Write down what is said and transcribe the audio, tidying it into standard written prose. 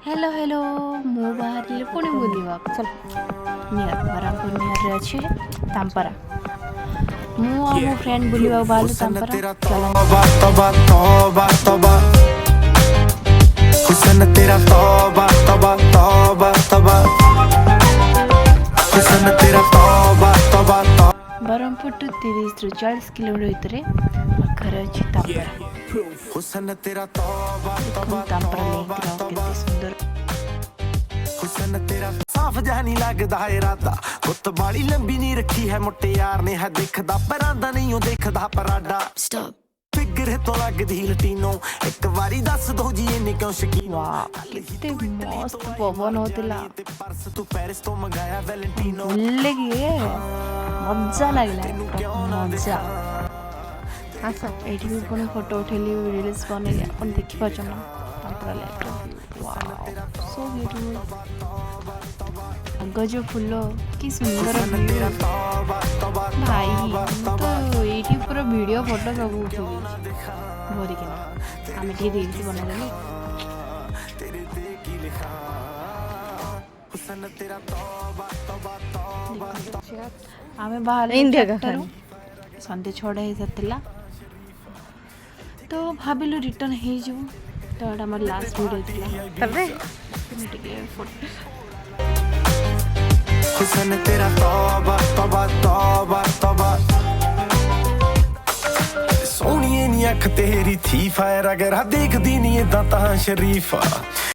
hello hello मु बाहर पुणी बुलवा चल नियर बरहमपुर नियर रे अच्छे तांपरा मु आ मो फ्रेंड बुलवा बाहर तांपरा चल हुसन तेरा तौबा तौबा तौबा तौबा हुसन तेरा तौबा तौबा तौबा बरहमपुर टू 30 ରୁ 40 किलोमीटर पाखरे अच्छी तांपरा हुसन तेरा तौबा तौबा तांपरा लेक कितनी सुंदर हुसन तेरा साफ जानी लगदा है इरादा गुत्त बाली लंबी नहीं रखी है मुट्टे यार ने है देखदा परांदा नहीं ओ देखदा पराडा स्टॉप फिगर तो लगदी लटीनो एक बारी दस दो जी इन्ने क्यों शकीन वाह कितने मस्त पवन होतिला पर्स तू पेरिस तो मंगाया वैलेंटिनो भूल गए मजा लगला मजा हाँ सर एटी भी पुणी फोटो उठेली रील्स बनेली अपन देखि पाछन तांपरा लेक वाओ सो ब्यूटीफुल गज फुल कि सुंदर व्यू भाई तो एटी पूरा वीडियो फोटो सब उठेली भरिकिना आमे टी रील्स बनेली आमे बाहर इंडिया संध्या छड़ा हो जाता तो भाविलु रिटर्न हो तो एटा हमर लास्ट वीडियो तबे हुसन तेरा तौबा तौबा तौबा तौबा सोहणीए नी अख तेरी थी फायर अगर देखदी नी इदां तां शरीफा